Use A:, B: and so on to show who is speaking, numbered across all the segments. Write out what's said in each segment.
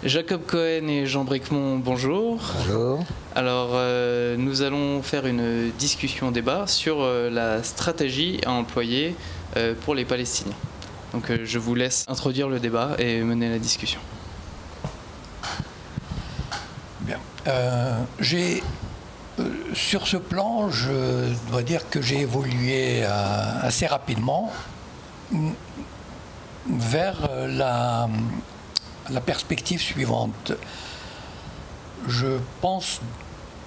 A: Jacob Cohen et Jean Bricmont, bonjour.
B: Bonjour.
A: Alors, nous allons faire une discussion-débat sur la stratégie à employer pour les Palestiniens. Donc, je vous laisse introduire le débat et mener la discussion.
C: Bien. Sur ce plan, je dois dire que j'ai évolué assez rapidement vers la perspective suivante. Je pense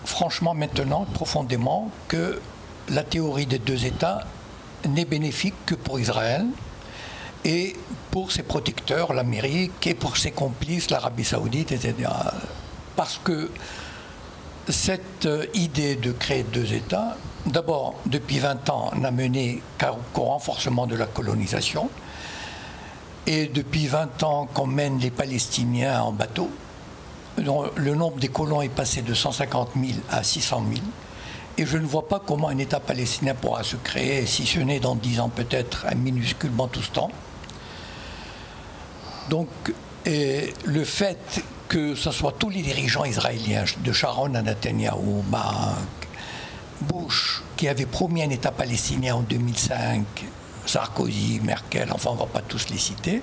C: franchement maintenant, profondément, que la théorie des deux États n'est bénéfique que pour Israël et pour ses protecteurs, l'Amérique, et pour ses complices, l'Arabie Saoudite, etc. Parce que cette idée de créer deux États, d'abord, depuis 20 ans, n'a mené qu'au renforcement de la colonisation. Et depuis 20 ans qu'on mène les Palestiniens en bateau, le nombre des colons est passé de 150 000 à 600 000. Et je ne vois pas comment un État palestinien pourra se créer, si ce n'est dans 10 ans peut-être, un minuscule Bantoustan. Donc, le fait que ce soit tous les dirigeants israéliens, de Sharon à Netanyahou, Bush, qui avait promis un État palestinien en 2005, Sarkozy, Merkel, enfin on ne va pas tous les citer,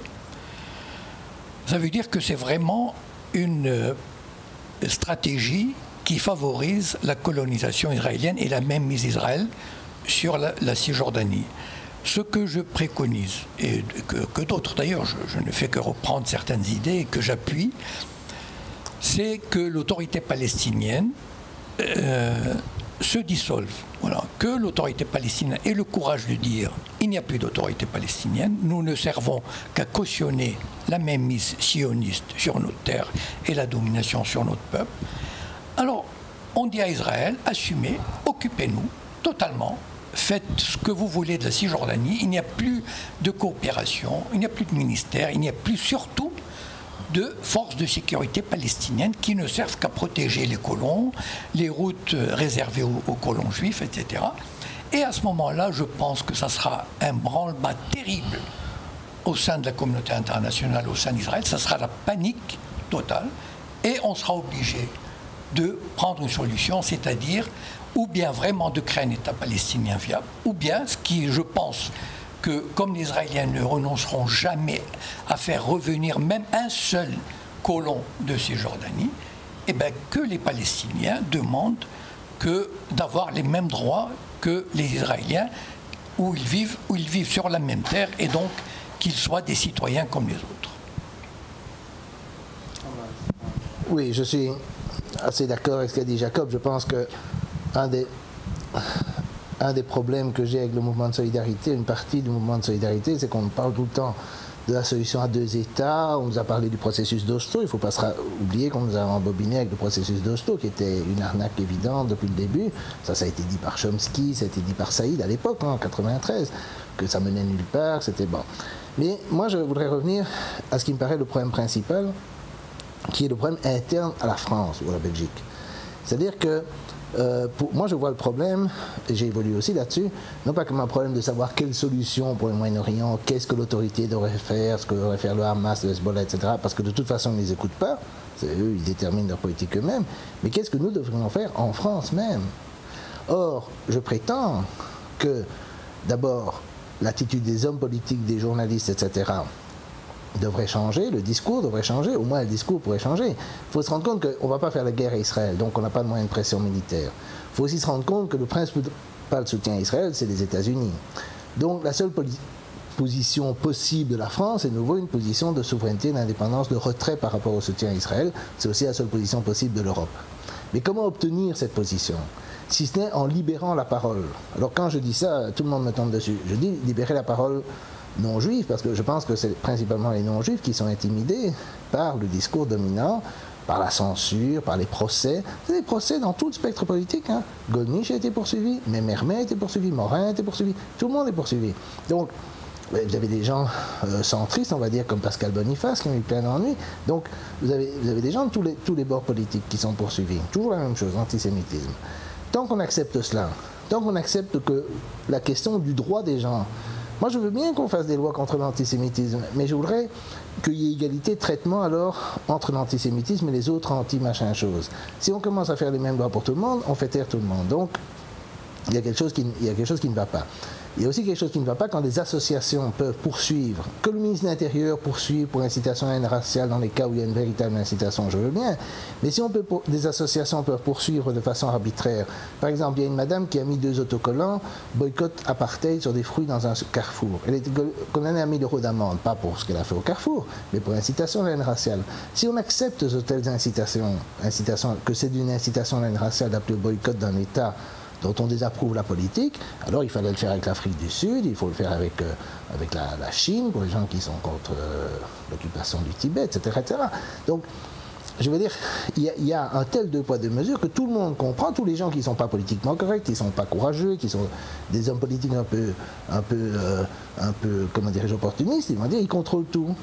C: ça veut dire que c'est vraiment une stratégie qui favorise la colonisation israélienne et la même mise d'Israël sur la Cisjordanie. Ce que je préconise, et que d'autres d'ailleurs, je ne fais que reprendre certaines idées et que j'appuie, c'est que l'autorité palestinienne se dissolve. Voilà. Que l'autorité palestinienne ait le courage de dire il n'y a plus d'autorité palestinienne, nous ne servons qu'à cautionner la mainmise sioniste sur notre terre et la domination sur notre peuple. Alors, on dit à Israël, assumez, occupez-nous totalement, faites ce que vous voulez de la Cisjordanie, il n'y a plus de coopération, il n'y a plus de ministère, il n'y a plus surtout de forces de sécurité palestiniennes qui ne servent qu'à protéger les colons, les routes réservées aux colons juifs, etc. Et à ce moment-là, je pense que ça sera un branle-bas terrible au sein de la communauté internationale, au sein d'Israël. Ça sera la panique totale et on sera obligé de prendre une solution, c'est-à-dire ou bien vraiment de créer un État palestinien viable, ou bien, ce qui, je pense, que comme les Israéliens ne renonceront jamais à faire revenir même un seul colon de Cisjordanie, eh bien, que les Palestiniens demandent d'avoir les mêmes droits que les Israéliens où ils vivent sur la même terre et donc qu'ils soient des citoyens comme les autres.
B: Oui, je suis assez d'accord avec ce qu'a dit Jacob. Je pense que un des problèmes que j'ai avec le mouvement de solidarité, une partie du mouvement de solidarité, c'est qu'on parle tout le temps de la solution à deux États. On nous a parlé du processus d'Oslo. Il ne faut pas oublier qu'on nous a embobiné avec le processus d'Oslo, qui était une arnaque évidente depuis le début. Ça a été dit par Chomsky, ça a été dit par Saïd à l'époque, en 1993, que ça menait nulle part, c'était bon. Mais moi, je voudrais revenir à ce qui me paraît le problème principal, qui est le problème interne à la France ou à la Belgique. C'est-à-dire que moi, je vois le problème, et j'ai évolué aussi là-dessus, non pas comme un problème de savoir quelle solution pour le Moyen-Orient, qu'est-ce que l'autorité devrait faire, ce que devrait faire le Hamas, le Hezbollah, etc., parce que de toute façon, ils ne les écoutent pas, eux, ils déterminent leur politique eux-mêmes, mais qu'est-ce que nous devrions faire en France même? Or, je prétends que, d'abord, l'attitude des hommes politiques, des journalistes, etc., devrait changer, le discours devrait changer, au moins le discours pourrait changer. Il faut se rendre compte qu'on ne va pas faire la guerre à Israël, donc on n'a pas de moyens de pression militaire. Il faut aussi se rendre compte que le principal soutien à Israël, c'est les États-Unis. Donc la seule position possible de la France est de nouveau une position de souveraineté, d'indépendance, de retrait par rapport au soutien à Israël. C'est aussi la seule position possible de l'Europe. Mais comment obtenir cette position? Si ce n'est en libérant la parole. Alors quand je dis ça, tout le monde me tombe dessus. Je dis libérer la parole non-juifs, parce que je pense que c'est principalement les non-juifs qui sont intimidés par le discours dominant, par la censure, par les procès. C'est des procès dans tout le spectre politique. Gollnisch a été poursuivi, Memermet a été poursuivi, Morin a été poursuivi, tout le monde est poursuivi. Donc, vous avez des gens centristes, on va dire, comme Pascal Boniface, qui ont eu plein d'ennuis. Donc, vous avez des gens de tous les bords politiques qui sont poursuivis. Toujours la même chose, l'antisémitisme. Tant qu'on accepte cela, tant qu'on accepte que la question du droit des gens Moi, je veux bien qu'on fasse des lois contre l'antisémitisme, mais je voudrais qu'il y ait égalité de traitement alors entre l'antisémitisme et les autres anti-machin chose. Si on commence à faire les mêmes lois pour tout le monde, on fait taire tout le monde. Donc, il y a quelque chose qui ne va pas. Il y a aussi quelque chose qui ne va pas quand des associations peuvent poursuivre, que le ministre de l'Intérieur poursuive pour incitation à la haine raciale dans les cas où il y a une véritable incitation, je veux bien. Mais si des associations peuvent poursuivre de façon arbitraire, par exemple, il y a une madame qui a mis 2 autocollants, boycott apartheid sur des fruits dans un carrefour. Elle a été condamnée à 1 000 € d'amende, pas pour ce qu'elle a fait au carrefour, mais pour incitation à la haine raciale. Si on accepte de telles incitations, que c'est d'une incitation à la haine raciale d'appeler au boycott d'un État dont on désapprouve la politique, alors il fallait le faire avec l'Afrique du Sud, il faut le faire avec la Chine, pour les gens qui sont contre l'occupation du Tibet, etc., etc. Donc, je veux dire, il y a un tel 2 poids 2 mesures que tout le monde comprend, tous les gens qui ne sont pas politiquement corrects, qui ne sont pas courageux, qui sont des hommes politiques un peu comment dirais-je, opportunistes, ils vont dire, ils contrôlent tout.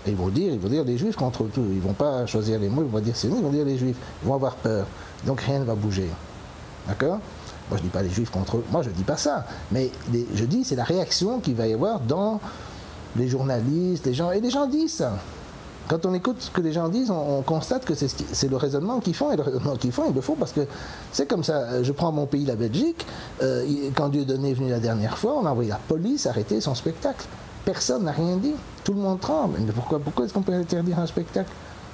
B: Et ils vont dire, les Juifs contrôlent tout. Ils ne vont pas choisir les mots, ils vont dire c'est nous, ils vont dire les Juifs. Ils vont avoir peur. Donc rien ne va bouger. D'accord ? Moi, je ne dis pas les Juifs contre eux. Moi, je ne dis pas ça. Mais je dis, c'est la réaction qu'il va y avoir dans les journalistes, les gens. Et les gens disent ça. Quand on écoute ce que les gens disent, on constate que c'est le raisonnement qu'ils font. Et le raisonnement qu'ils font, ils le font parce que c'est comme ça. Je prends mon pays, la Belgique. Quand Dieudonné est venu la dernière fois, on a envoyé la police arrêter son spectacle. Personne n'a rien dit. Tout le monde tremble. Mais pourquoi est-ce qu'on peut interdire un spectacle ?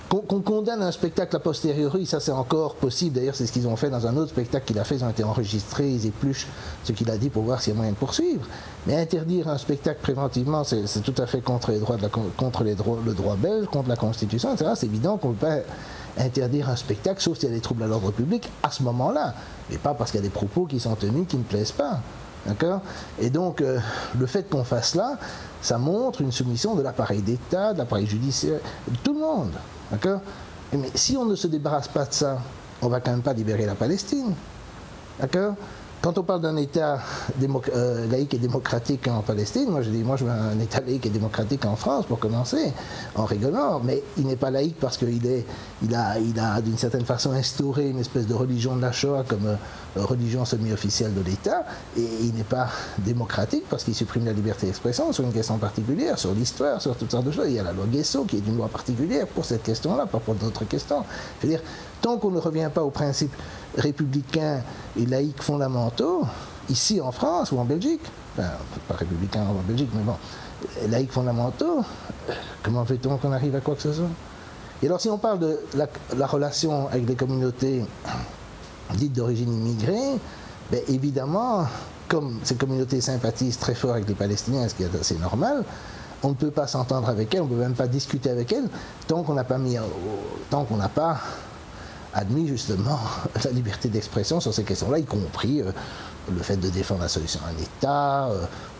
B: Qu'on condamne un spectacle a posteriori, ça c'est encore possible. D'ailleurs, c'est ce qu'ils ont fait dans un autre spectacle qu'il a fait. Ils ont été enregistrés, ils épluchent ce qu'il a dit pour voir s'il y a moyen de poursuivre. Mais interdire un spectacle préventivement, c'est tout à fait contre les droits le droit belge, contre la Constitution, etc. C'est évident qu'on ne peut pas interdire un spectacle, sauf s'il y a des troubles à l'ordre public à ce moment-là. Mais pas parce qu'il y a des propos qui sont tenus qui ne plaisent pas. D'accord ? Et donc, le fait qu'on fasse là, ça montre une soumission de l'appareil d'État, de l'appareil judiciaire, de tout le monde. D'accord ? Mais si on ne se débarrasse pas de ça, on ne va quand même pas libérer la Palestine. D'accord ? Quand on parle d'un État laïque et démocratique en Palestine, moi je veux un État laïque et démocratique en France pour commencer, en rigolant, mais il n'est pas laïque parce qu'il a d'une certaine façon instauré une espèce de religion de la Shoah comme religion semi-officielle de l'État, et il n'est pas démocratique parce qu'il supprime la liberté d'expression sur une question particulière, sur l'histoire, sur toutes sortes de choses. Il y a la loi Guesso qui est une loi particulière pour cette question-là, pas pour d'autres questions. Je veux dire, tant qu'on ne revient pas aux principes républicains et laïques fondamentaux, ici en France ou en Belgique, enfin, pas républicains en Belgique, mais bon, laïques fondamentaux, comment fait-on qu'on arrive à quoi que ce soit ? Et alors si on parle de la relation avec les communautés dites d'origine immigrée, ben évidemment, comme ces communautés sympathisent très fort avec les Palestiniens, ce qui est assez normal, on ne peut pas s'entendre avec elles, on ne peut même pas discuter avec elles, tant qu'on n'a pas admis justement la liberté d'expression sur ces questions-là, y compris le fait de défendre la solution à un État,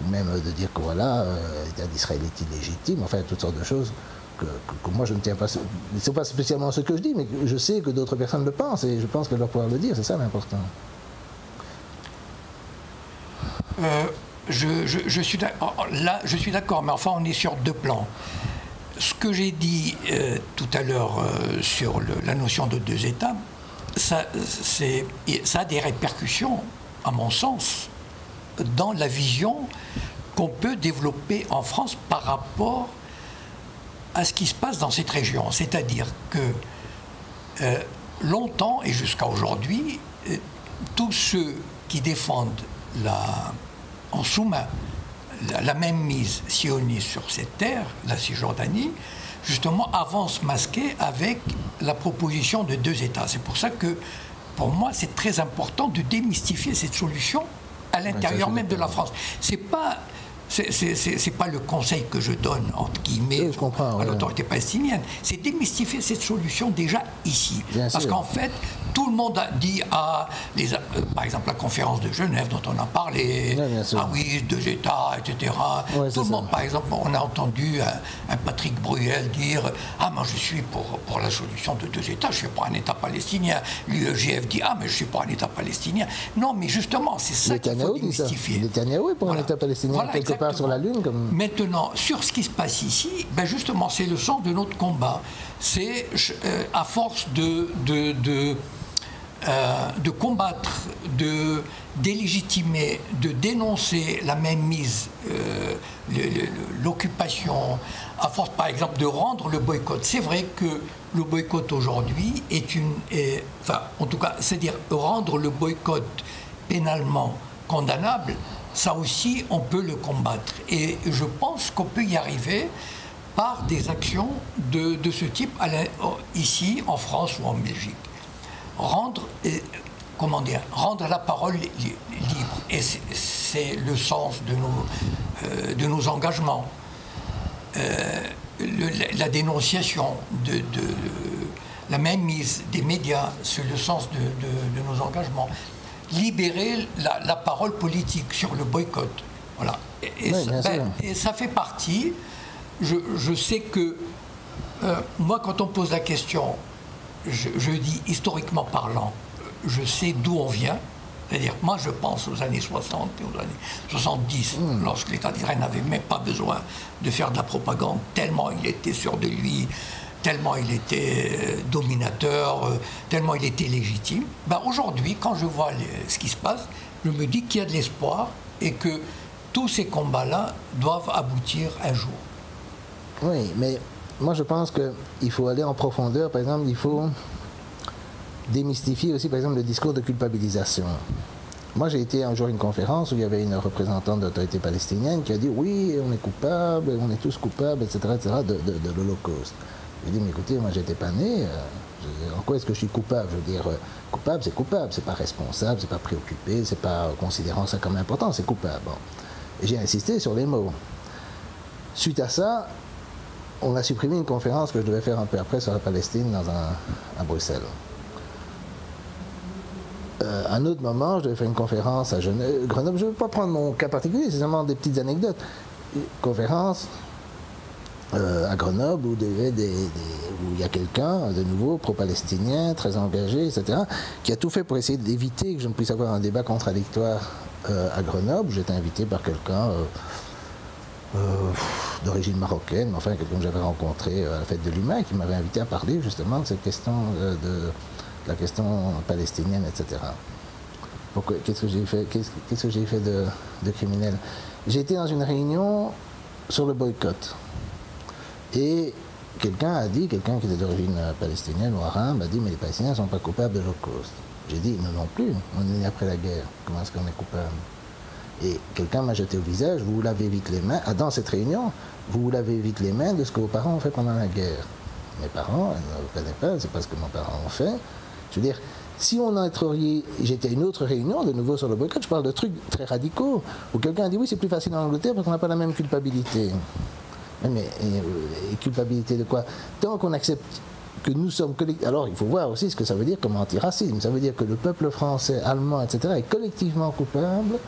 B: ou même de dire que voilà, l'État d'Israël est illégitime, enfin toutes sortes de choses que moi je ne tiens pas. Ce n'est pas spécialement ce que je dis, mais je sais que d'autres personnes le pensent, et je pense qu'elles doivent pouvoir le dire, c'est ça l'important.
C: Je suis d'accord, mais enfin on est sur 2 plans. Ce que j'ai dit tout à l'heure sur la notion de 2 États, ça a des répercussions, à mon sens, dans la vision qu'on peut développer en France par rapport à ce qui se passe dans cette région. C'est-à-dire que longtemps et jusqu'à aujourd'hui, tous ceux qui défendent en sous-main la même mise sioniste sur cette terre, la Cisjordanie, justement avance masquée avec la proposition de 2 États. C'est pour ça que, pour moi, c'est très important de démystifier cette solution à l'intérieur même de la France. C'est pas le conseil que je donne, entre guillemets, à l'autorité palestinienne. C'est démystifier cette solution déjà ici. Parce qu'en fait, tout le monde a dit par exemple, la conférence de Genève dont on a parlé, ah oui, 2 États, etc. Ouais, tout le monde, par exemple, on a entendu un Patrick Bruel dire « Ah, moi je suis pour la solution de 2 États, je suis pour un État palestinien. » L'UEJF dit « Ah, mais je suis pour un État palestinien. » Non, mais justement, c'est ça qu'il faut démystifier.
B: Netanyahou est pour un État palestinien, quelque part sur la Lune. Comme...
C: Maintenant, sur ce qui se passe ici, ben justement, c'est le sens de notre combat. C'est à force de combattre, de délégitimer, de dénoncer la mainmise, l'occupation, à force par exemple de rendre le boycott. C'est vrai que le boycott aujourd'hui enfin en tout cas, c'est-à-dire rendre le boycott pénalement condamnable, ça aussi on peut le combattre. Et je pense qu'on peut y arriver par des actions de ce type ici en France ou en Belgique. Rendre la parole libre. Et c'est le sens de nos engagements. La dénonciation de la mainmise des médias, c'est le sens de nos engagements. Libérer la parole politique sur le boycott. Voilà. Et ça fait partie. Je sais que moi, quand on pose la question, je dis historiquement parlant, je sais d'où on vient. C'est-à-dire, moi, je pense aux années 60 et aux années 70, lorsque l'État d'Israël n'avait même pas besoin de faire de la propagande, tellement il était sûr de lui, tellement il était dominateur, tellement il était légitime. Ben, aujourd'hui, quand je vois ce qui se passe, je me dis qu'il y a de l'espoir et que tous ces combats-là doivent aboutir un jour.
B: Oui, mais moi, je pense qu'il faut aller en profondeur. Par exemple, il faut démystifier aussi, par exemple, le discours de culpabilisation. Moi, j'ai été un jour à une conférence où il y avait une représentante de l'autorité palestinienne qui a dit « Oui, on est coupable, on est tous coupables, etc., de l'Holocauste. » J'ai dit « Mais écoutez, moi, j'étais pas né. En quoi est-ce que je suis coupable? Je veux dire, coupable, c'est pas responsable, c'est pas préoccupé, c'est pas considérant ça comme important, c'est coupable. » Bon. Et j'ai insisté sur les mots. Suite à ça, on a supprimé une conférence que je devais faire un peu après sur la Palestine à Bruxelles. À un autre moment, je devais faire une conférence à Grenoble. Je ne veux pas prendre mon cas particulier, c'est seulement des petites anecdotes. Une conférence à Grenoble où il y a quelqu'un, de nouveau, pro-palestinien, très engagé, etc., qui a tout fait pour essayer d'éviter que je ne puisse avoir un débat contradictoire à Grenoble. J'étais invité par quelqu'un d'origine marocaine, enfin quelqu'un que j'avais rencontré à la fête de l'humain, qui m'avait invité à parler justement de cette question la question palestinienne, etc. Qu'est-ce que j'ai fait de criminel? J'ai été dans une réunion sur le boycott. Et quelqu'un qui était d'origine palestinienne ou arabe, a dit « Mais les Palestiniens ne sont pas coupables de l'Holocauste. » J'ai dit « Non, non plus, on est né après la guerre. Comment est-ce qu'on est coupable ?» Et quelqu'un m'a jeté au visage « Vous vous lavez vite les mains. » Dans cette réunion, vous vous lavez vite les mains de ce que vos parents ont fait pendant la guerre. Mes parents, elles ne connaissent pas, c'est pas ce que mes parents ont fait. Je veux dire, si on a j'étais à une autre réunion, de nouveau sur le boycott, je parle de trucs très radicaux, où quelqu'un a dit oui, c'est plus facile en Angleterre parce qu'on n'a pas la même culpabilité. Mais culpabilité de quoi? Tant qu'on accepte que nous sommes collectifs. Alors il faut voir aussi ce que ça veut dire comme antiracisme. Ça veut dire que le peuple français, allemand, etc. est collectivement coupable.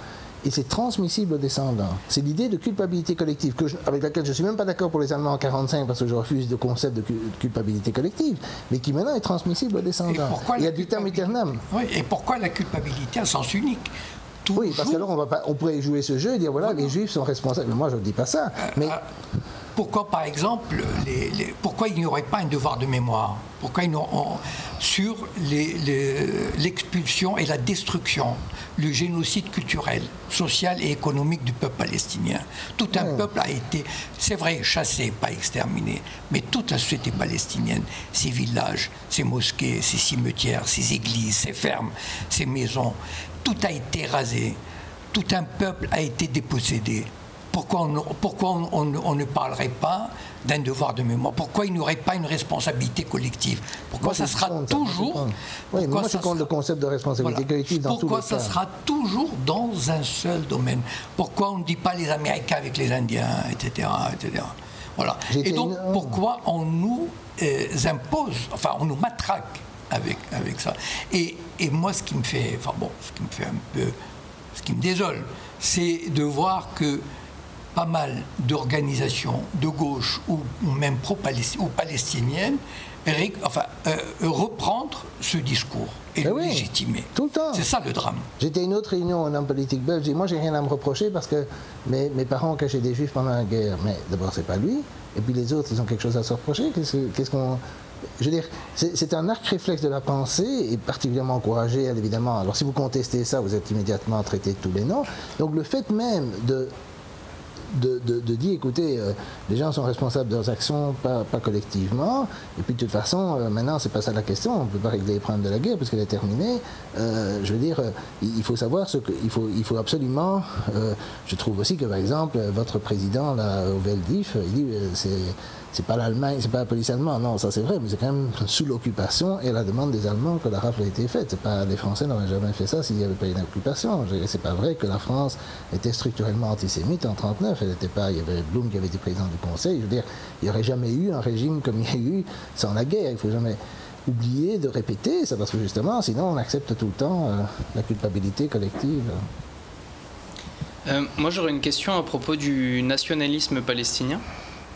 B: Et c'est transmissible aux descendants. C'est l'idée de culpabilité collective, avec laquelle je ne suis même pas d'accord pour les Allemands en 1945, parce que je refuse le concept de culpabilité collective, mais qui maintenant est transmissible aux descendants. Il y a du terme aeternam.
C: Oui, et pourquoi la culpabilité à sens unique? Toujours...
B: Oui, parce qu'alors on pourrait jouer ce jeu et dire voilà, les Juifs sont responsables. Mais moi, je ne dis pas ça. Mais...
C: Pourquoi, par exemple, pourquoi il n'y aurait pas un devoir de mémoire? Pourquoi sur l'expulsion et la destruction, le génocide culturel, social et économique du peuple palestinien? Tout un peuple a été, c'est vrai, chassé, pas exterminé, mais toute la société palestinienne, ses villages, ses mosquées, ses cimetières, ses églises, ses fermes, ses maisons, tout a été rasé. Tout un peuple a été dépossédé. Pourquoi on ne parlerait pas d'un devoir de mémoire? Pourquoi il n'y aurait pas une responsabilité collective? Pourquoi ça sera toujours...
B: Oui, moi je compte le concept de responsabilité collective dans tous les cas.
C: Pourquoi ça sera toujours dans un seul domaine? Pourquoi on ne dit pas les Américains avec les Indiens, etc. etc. Voilà. Et donc pourquoi on nous impose, enfin on nous matraque avec ça? Et moi ce qui me fait un peu... Ce qui me désole, c'est de voir que pas mal d'organisations de gauche ou même palestiniennes reprendre ce discours et le légitimer.
B: Tout le temps.
C: C'est ça le drame.
B: J'étais à une autre réunion en homme politique belge et moi j'ai rien à me reprocher parce que mes parents ont caché des Juifs pendant la guerre. Mais d'abord c'est pas lui et puis les autres ils ont quelque chose à se reprocher. je veux dire, c'est un arc réflexe de la pensée et particulièrement encouragé, évidemment. Alors si vous contestez ça, vous êtes immédiatement traité de tous les noms. Donc le fait même de dire, écoutez, les gens sont responsables de leurs actions, pas collectivement, et puis de toute façon, maintenant, c'est pas ça la question, on ne peut pas régler les problèmes de la guerre parce qu'elle est terminée. Je veux dire, il faut savoir il faut absolument, je trouve aussi que, par exemple, votre président, là, au Veldif, il dit, c'est pas l'Allemagne, c'est pas la police allemande, non, ça c'est vrai, mais c'est quand même sous l'occupation et la demande des Allemands que la rafle a été faite. Les Français n'auraient jamais fait ça s'il n'y avait pas eu une occupation. C'est pas vrai que la France était structurellement antisémite en 1939. Elle n'était pas, il y avait Blum qui avait été président du Conseil. Je veux dire, il n'y aurait jamais eu un régime comme il y a eu sans la guerre. Il ne faut jamais oublier de répéter ça parce que justement, sinon on accepte tout le temps la culpabilité collective.
A: Moi j'aurais une question à propos du nationalisme palestinien.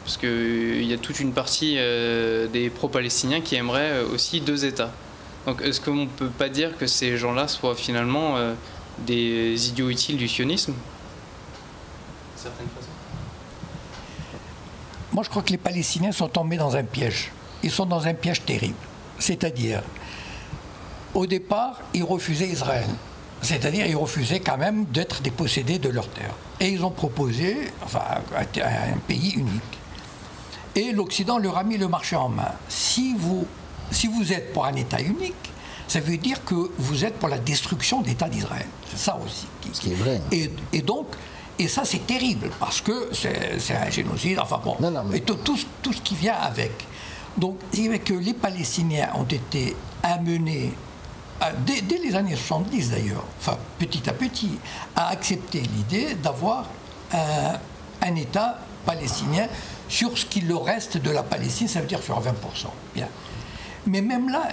A: Parce qu'il y a toute une partie des pro-palestiniens qui aimeraient aussi 2 États. Donc est-ce qu'on ne peut pas dire que ces gens-là soient finalement des idiots utiles du sionisme d'une certaine façon?
C: Moi je crois que les Palestiniens sont tombés dans un piège. Ils sont dans un piège terrible. C'est-à-dire, au départ, ils refusaient Israël. C'est-à-dire, ils refusaient quand même d'être dépossédés de leurs terres. Et ils ont proposé un pays unique. Et l'Occident leur a mis le marché en main. Si vous êtes pour un État unique, ça veut dire que vous êtes pour la destruction de l'État d'Israël. C'est ça aussi.
B: Ce qui est vrai.
C: Et ça, c'est terrible, parce que c'est un génocide, enfin bon, et tout ce qui vient avec. Donc, il y a que les Palestiniens ont été amenés, dès les années 70 d'ailleurs, enfin petit à petit, à accepter l'idée d'avoir un État palestinien sur ce qu'il leur reste de la Palestine, ça veut dire sur 20%. Bien. Mais même là,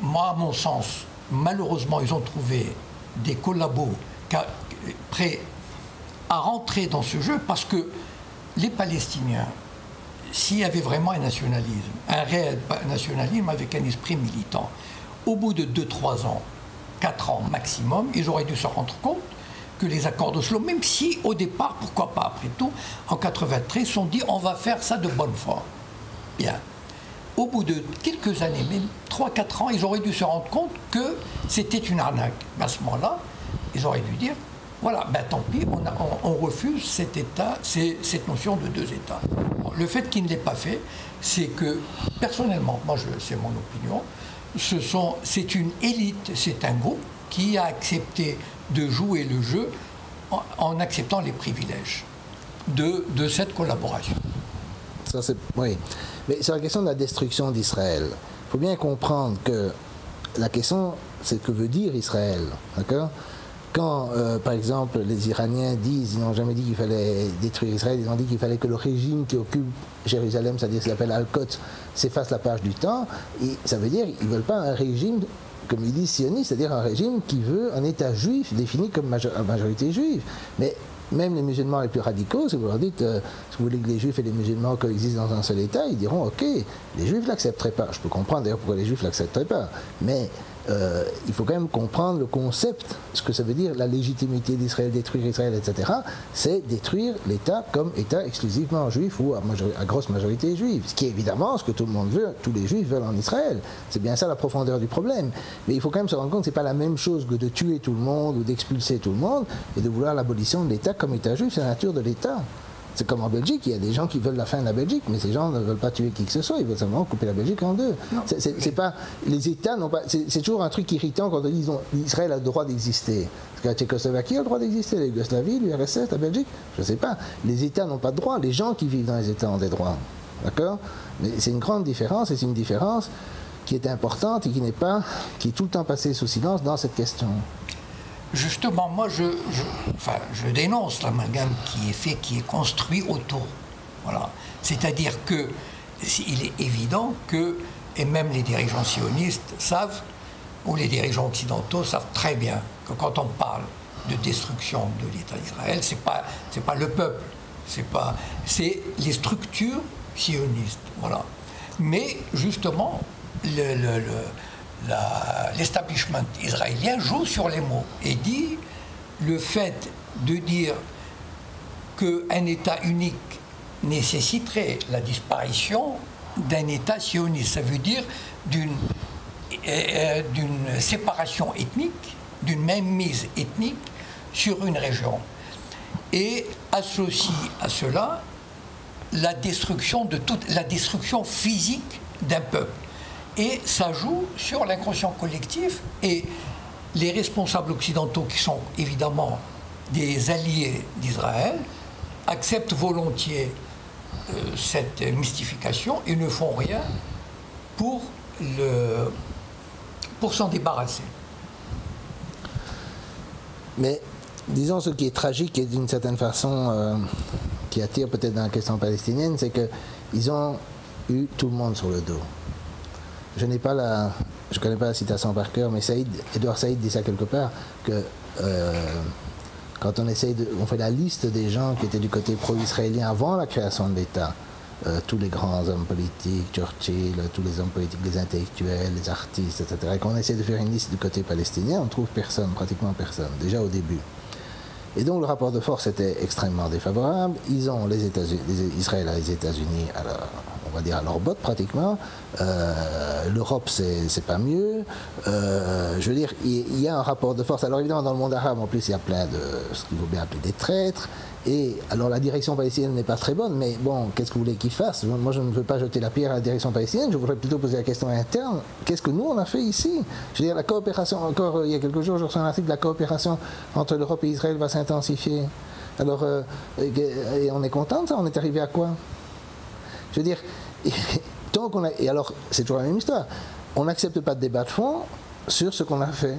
C: moi, à mon sens, malheureusement, ils ont trouvé des collabos prêts à rentrer dans ce jeu parce que les Palestiniens, s'il y avait vraiment un nationalisme, un réel nationalisme avec un esprit militant, au bout de 2-3 ans, 4 ans maximum, ils auraient dû se rendre compte que les accords d'Oslo, même si au départ, pourquoi pas après tout, en 93, sont dit on va faire ça de bonne foi. Bien. Au bout de quelques années, même 3-4 ans, ils auraient dû se rendre compte que c'était une arnaque. À ce moment-là, ils auraient dû dire voilà, ben tant pis, on refuse cet État, cette notion de 2 États. Le fait qu'il ne l'ait pas fait, c'est que, personnellement, moi c'est mon opinion, c'est une élite, c'est un groupe qui a accepté de jouer le jeu en acceptant les privilèges de cette collaboration.
B: Ça, oui. Mais sur la question de la destruction d'Israël, il faut bien comprendre que la question, c'est que veut dire Israël. D'accord ? Quand, par exemple, les Iraniens disent, ils n'ont jamais dit qu'il fallait détruire Israël, ils ont dit qu'il fallait que le régime qui occupe Jérusalem, c'est-à-dire ce qu'il appelle Al-Quds, s'efface la page du temps, et ça veut dire qu'ils ne veulent pas un régime, comme ils disent, sioniste, c'est-à-dire un régime qui veut un État juif défini comme majorité juive. Mais même les musulmans les plus radicaux, si vous leur dites, si vous voulez que les juifs et les musulmans coexistent dans un seul État, ils diront, ok, les juifs ne l'accepteraient pas. Je peux comprendre d'ailleurs pourquoi les juifs ne l'accepteraient pas. Mais il faut quand même comprendre le concept, ce que ça veut dire, la légitimité d'Israël, détruire Israël, etc. C'est détruire l'État comme État exclusivement juif ou à grosse majorité juive. Ce qui est évidemment ce que tout le monde veut, tous les juifs veulent en Israël. C'est bien ça la profondeur du problème. Mais il faut quand même se rendre compte que ce n'est pas la même chose que de tuer tout le monde ou d'expulser tout le monde et de vouloir l'abolition de l'État comme État juif. C'est la nature de l'État. C'est comme en Belgique, il y a des gens qui veulent la fin de la Belgique, mais ces gens ne veulent pas tuer qui que ce soit, ils veulent simplement couper la Belgique en deux. C'est pas, les États n'ont pas. C'est toujours un truc irritant quand on dit Israël a le droit d'exister. Parce que la Tchécoslovaquie a le droit d'exister, la Yougoslavie, l'URSS, la Belgique, je ne sais pas. Les États n'ont pas de droit, les gens qui vivent dans les États ont des droits. D'accord ? Mais c'est une grande différence, et c'est une différence qui est importante et qui est tout le temps passée sous silence dans cette question.
C: Justement, moi, je dénonce l'amalgame qui est fait, qui est construit autour. Voilà. C'est-à-dire que il est évident que, et même les dirigeants sionistes savent, ou les dirigeants occidentaux savent très bien que quand on parle de destruction de l'État d'Israël, c'est pas le peuple, c'est les structures sionistes. Voilà. Mais justement, l'establishment israélien joue sur les mots et dit le fait de dire qu'un État unique nécessiterait la disparition d'un État sioniste. Ça veut dire d'une séparation ethnique, d'une mainmise ethnique sur une région. Et associe à cela la destruction physique d'un peuple. Et ça joue sur l'inconscient collectif, et les responsables occidentaux, qui sont évidemment des alliés d'Israël, acceptent volontiers cette mystification et ne font rien pour s'en débarrasser.
B: Mais disons, ce qui est tragique et d'une certaine façon qui attire peut-être dans la question palestinienne, c'est qu'ils ont eu tout le monde sur le dos. Je connais pas la citation par cœur, mais Edouard Saïd dit ça quelque part, que quand on fait la liste des gens qui étaient du côté pro-israélien avant la création de l'État, tous les grands hommes politiques, Churchill, tous les hommes politiques, les intellectuels, les artistes, etc., et qu'on essaie de faire une liste du côté palestinien, on ne trouve personne, pratiquement personne, déjà au début. Et donc le rapport de force était extrêmement défavorable. Ils ont Israël a les États-Unis, on va dire à leur botte pratiquement. L'Europe, c'est pas mieux. Je veux dire, il y a un rapport de force. Alors évidemment, dans le monde arabe, en plus, il y a plein de ce qu'il faut bien appeler des traîtres. Et alors la direction palestinienne n'est pas très bonne, mais bon, qu'est-ce que vous voulez qu'ils fassent? Moi, je ne veux pas jeter la pierre à la direction palestinienne, je voudrais plutôt poser la question interne. Qu'est-ce que nous, on a fait ici? Je veux dire, la coopération, encore il y a quelques jours, j'ai reçu un article, la coopération entre l'Europe et Israël va s'intensifier. Alors, et on est content de ça, on est arrivé à quoi? Je veux dire, tant qu'on a... Et alors, c'est toujours la même histoire. On n'accepte pas de débat de fond sur ce qu'on a fait.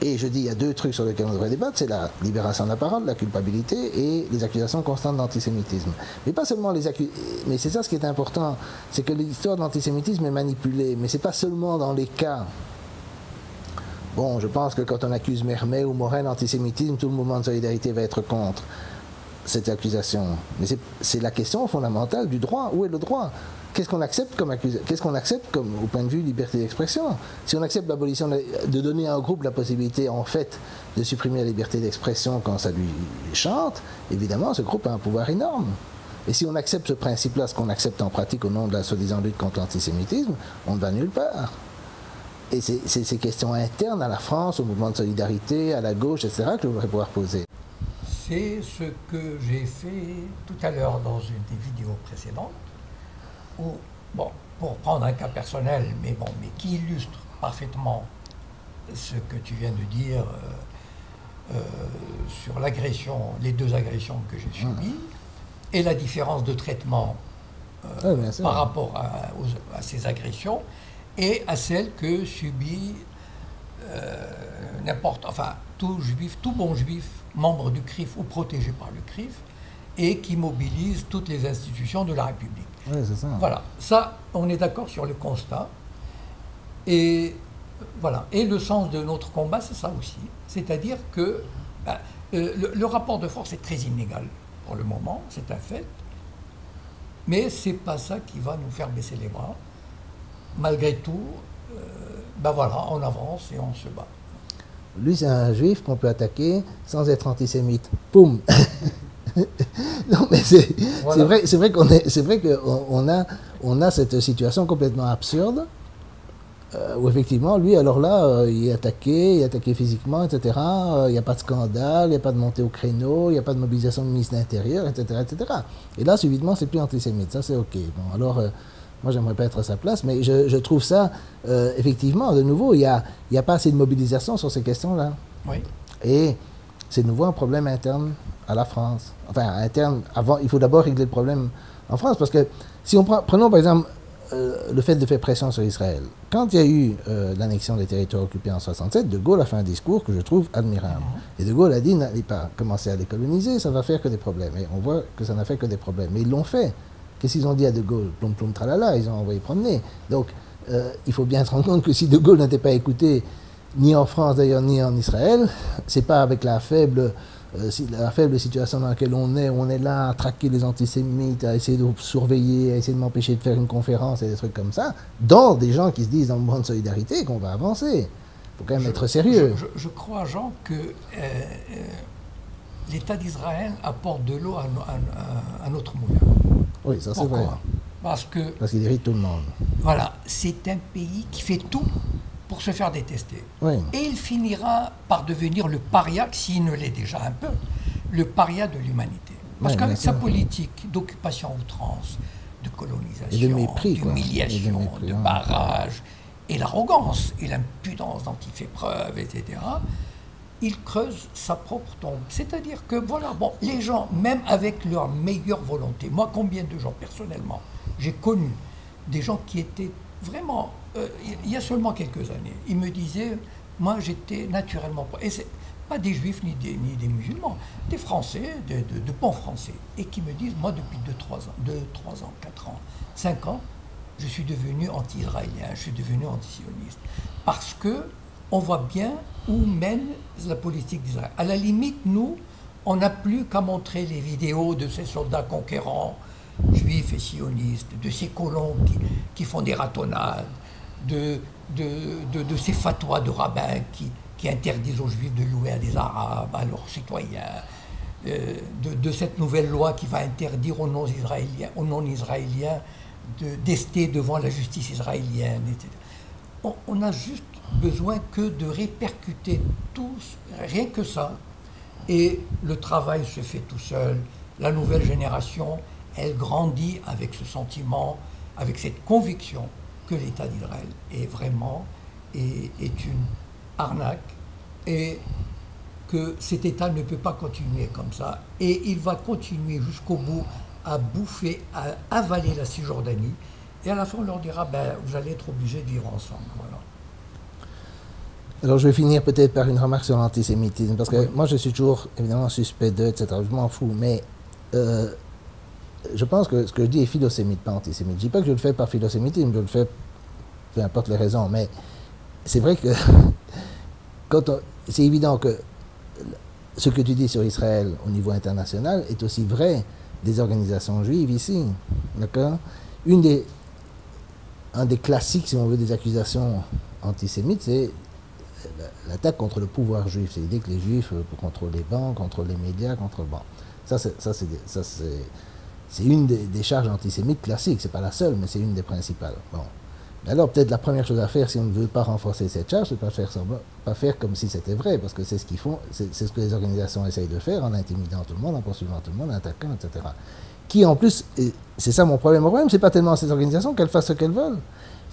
B: Et je dis, il y a deux trucs sur lesquels on devrait débattre, c'est la libération de la parole, la culpabilité et les accusations constantes d'antisémitisme. Mais pas seulement les accusations, mais c'est ça ce qui est important, c'est que l'histoire de l'antisémitisme est manipulée, mais c'est pas seulement dans les cas. Bon, je pense que quand on accuse Mermet ou Morin d'antisémitisme, tout le mouvement de solidarité va être contre cette accusation. Mais c'est la question fondamentale du droit. Où est le droit? Qu'est-ce qu'on accepte comme accusation? Qu'est-ce qu'on accepte comme, au point de vue liberté d'expression? Si on accepte l'abolition, de donner à un groupe la possibilité, en fait, de supprimer la liberté d'expression quand ça lui chante, évidemment, ce groupe a un pouvoir énorme. Et si on accepte ce principe-là, ce qu'on accepte en pratique au nom de la soi-disant lutte contre l'antisémitisme, on ne va nulle part. Et c'est ces questions internes à la France, au mouvement de solidarité, à la gauche, etc., que je voudrais pouvoir poser.
C: C'est ce que j'ai fait tout à l'heure dans une des vidéos précédentes, où, bon, pour prendre un cas personnel, mais qui illustre parfaitement ce que tu viens de dire sur l'agression, les deux agressions que j'ai subies, et la différence de traitement par rapport à ces agressions et à celles que subit tout juif, tout bon juif, membre du CRIF ou protégé par le CRIF, et qui mobilise toutes les institutions de la République.
B: Oui, c'est ça.
C: Voilà, ça, on est d'accord sur le constat. Et voilà, et le sens de notre combat, c'est ça aussi. C'est-à-dire que le rapport de force est très inégal pour le moment, c'est un fait. Mais c'est pas ça qui va nous faire baisser les bras. Malgré tout, voilà, on avance et on se bat.
B: Lui, c'est un juif qu'on peut attaquer sans être antisémite. Poum. Non, mais voilà. c'est vrai qu'on a cette situation complètement absurde où effectivement, lui, alors là, il est attaqué physiquement, etc. Il n'y a pas de scandale, il n'y a pas de montée au créneau, il n'y a pas de mobilisation de ministre de l'Intérieur, etc., etc. Et là, subitement, c'est plus antisémite. Ça, c'est OK. Bon, alors, moi, j'aimerais pas être à sa place, mais je trouve ça, effectivement, de nouveau, il n'y a pas assez de mobilisation sur ces questions-là.
C: Oui.
B: Et c'est de nouveau un problème interne à la France. Enfin, interne, avant, il faut d'abord régler le problème en France, parce que si on prenons par exemple le fait de faire pression sur Israël. Quand il y a eu l'annexion des territoires occupés en 1967, De Gaulle a fait un discours que je trouve admirable. Et De Gaulle a dit, n'allez pas commencer à les coloniser, ça va faire que des problèmes. Et on voit que ça n'a fait que des problèmes. Mais ils l'ont fait. Qu'est-ce qu'ils ont dit à De Gaulle? Plom, plom, tralala, ils ont envoyé promener. Donc, il faut bien se rendre compte que si De Gaulle n'était pas écouté, ni en France d'ailleurs, ni en Israël, c'est pas avec la faible situation dans laquelle on est là à traquer les antisémites, à essayer de surveiller, à essayer de m'empêcher de faire une conférence et des trucs comme ça, dans des gens qui se disent dans le mouvement de solidarité qu'on va avancer. Il faut quand même être sérieux.
C: Je crois, Jean, que l'État d'Israël apporte de l'eau à notre moulin.
B: Oui, ça c'est vrai.
C: Parce
B: qu'il irrite tout le monde.
C: Voilà, c'est un pays qui fait tout pour se faire détester.
B: Oui.
C: Et il finira par devenir le paria, s'il ne l'est déjà un peu, le paria de l'humanité. Parce qu'avec sa politique d'occupation à outrance, de colonisation, d'humiliation, de barrage, et l'arrogance et l'impudence dont il fait preuve, etc., il creuse sa propre tombe. C'est-à-dire que, voilà, bon, les gens, même avec leur meilleure volonté, moi, combien de gens, personnellement, j'ai connu des gens qui étaient vraiment, il y a seulement quelques années, ils me disaient, moi, j'étais naturellement, et c'est pas des juifs ni des musulmans, des Français, de bons Français, et qui me disent, moi, depuis 2-3 ans, 4 ans, 5 ans, je suis devenu anti-israélien, je suis devenu antisioniste. Parce que on voit bien où mène la politique d'Israël. À la limite, nous, on n'a plus qu'à montrer les vidéos de ces soldats conquérants, juifs et sionistes, de ces colons qui font des ratonnades, de ces fatwas de rabbins qui interdisent aux juifs de louer à des arabes, à leurs citoyens, de cette nouvelle loi qui va interdire aux non-israéliens d'ester devant la justice israélienne, etc. On a juste besoin que de répercuter tous, rien que ça, et le travail se fait tout seul. La nouvelle génération, elle grandit avec ce sentiment, avec cette conviction que l'État d'Israël est vraiment est une arnaque et que cet État ne peut pas continuer comme ça. Et il va continuer jusqu'au bout à bouffer, à avaler la Cisjordanie. Et à la fin, on leur dira, ben, vous allez être obligés de vivre ensemble. Voilà.
B: Alors je vais finir peut-être par une remarque sur l'antisémitisme, parce que moi je suis toujours évidemment suspect de, etc. Je m'en fous, mais je pense que ce que je dis est philosémite, pas antisémite. Je ne dis pas que je le fais par philosémitisme, je le fais peu importe les raisons, mais c'est vrai que c'est évident que ce que tu dis sur Israël au niveau international est aussi vrai des organisations juives ici, d'accord? Un des classiques, si on veut, des accusations antisémites, c'est l'attaque contre le pouvoir juif. C'est l'idée que les juifs contrôlent les banques, contrôlent les médias, contrôlent... Bon, ça c'est une des charges antisémites classiques. C'est pas la seule, mais c'est une des principales. Bon. Mais alors peut-être la première chose à faire, si on ne veut pas renforcer cette charge, c'est pas faire comme si c'était vrai, parce que c'est ce qu'ils font, c'est ce que les organisations essayent de faire en intimidant tout le monde, en poursuivant tout le monde, en attaquant, etc. Qui en plus, c'est ça mon problème. Mon problème, c'est pas tellement ces organisations qu'elles fassent ce qu'elles veulent,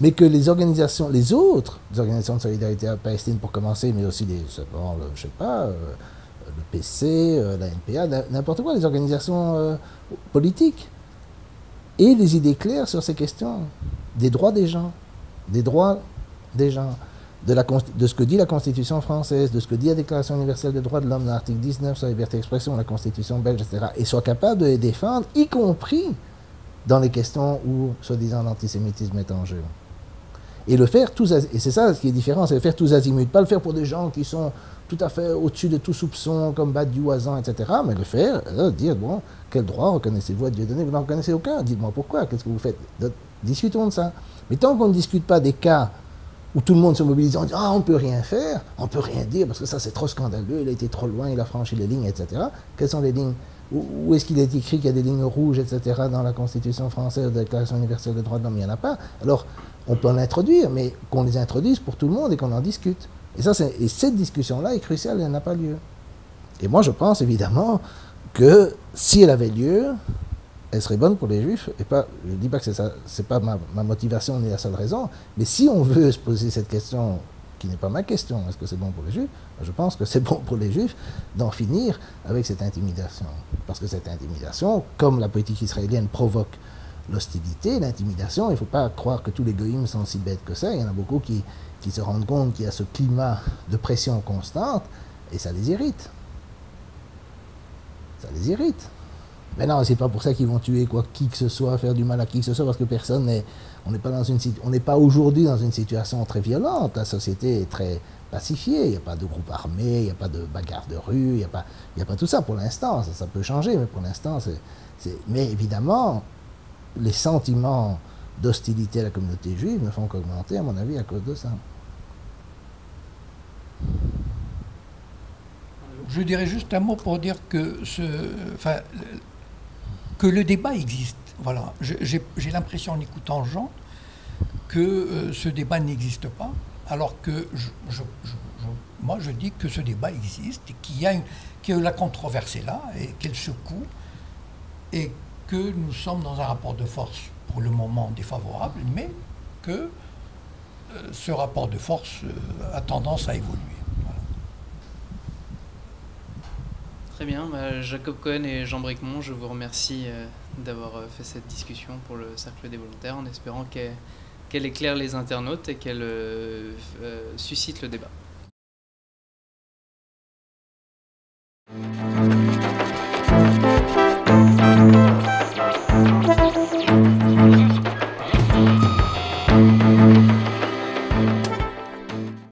B: mais que les organisations, les autres organisations de solidarité à Palestine pour commencer, mais aussi je sais pas, le PC, la NPA, n'importe quoi, les organisations politiques, aient des idées claires sur ces questions, des droits des gens, de ce que dit la Constitution française, de ce que dit la Déclaration universelle des droits de l'homme, l'article 19 sur la liberté d'expression, la Constitution belge, etc., et soient capables de les défendre, y compris dans les questions où, soi-disant, l'antisémitisme est en jeu. Et le faire tous azimuts, et c'est ça ce qui est différent, c'est le faire tous azimuts, pas le faire pour des gens qui sont tout à fait au-dessus de tout soupçon, comme Badiou, Ouazan, etc., mais le faire, dire, bon, quel droit reconnaissez-vous à Dieu donné? Vous n'en reconnaissez aucun, dites-moi pourquoi, qu'est-ce que vous faites? Discutons de ça. Mais tant qu'on ne discute pas des cas où tout le monde se mobilise en disant « Ah, on ne peut rien faire, on ne peut rien dire, parce que ça c'est trop scandaleux, il a été trop loin, il a franchi les lignes, etc. » Quelles sont les lignes? Où est-ce qu'il est écrit qu'il y a des lignes rouges, etc. dans la Constitution française, la Déclaration universelle des droits de l'homme? Il n'y en a pas. Alors, on peut en introduire, mais qu'on les introduise pour tout le monde et qu'on en discute. Et cette discussion-là est cruciale, elle n'a pas lieu. Et moi, je pense évidemment que si elle avait lieu, elle serait bonne pour les Juifs. Et pas, je ne dis pas que c'est pas ma motivation ni la seule raison, mais si on veut se poser cette question, qui n'est pas ma question, est-ce que c'est bon pour les Juifs? Je pense que c'est bon pour les Juifs d'en finir avec cette intimidation. Parce que cette intimidation, comme la politique israélienne provoque l'hostilité, l'intimidation, il ne faut pas croire que tous les goïms sont si bêtes que ça. Il y en a beaucoup qui se rendent compte qu'il y a ce climat de pression constante et ça les irrite. Ça les irrite. Mais non, c'est pas pour ça qu'ils vont tuer qui que ce soit, faire du mal à qui que ce soit, parce que personne n'est... On n'est pas aujourd'hui dans une situation très violente. La société est très pacifiée. Il n'y a pas de groupe armé, il n'y a pas de bagarre de rue, il n'y a pas tout ça pour l'instant. Ça peut changer, mais pour l'instant, Mais évidemment, les sentiments d'hostilité à la communauté juive ne font qu'augmenter, à mon avis, à cause de ça.
C: Je dirais juste un mot pour dire que que le débat existe. Voilà. J'ai l'impression en écoutant Jean que ce débat n'existe pas, alors que moi je dis que ce débat existe et que la controverse est là et qu'elle secoue et que nous sommes dans un rapport de force pour le moment défavorable, mais que ce rapport de force a tendance à évoluer. Voilà.
A: Très bien, Jacob Cohen et Jean Bricmont, je vous remercie d'avoir fait cette discussion pour le Cercle des volontaires, en espérant qu'elle éclaire les internautes et qu'elle suscite le débat.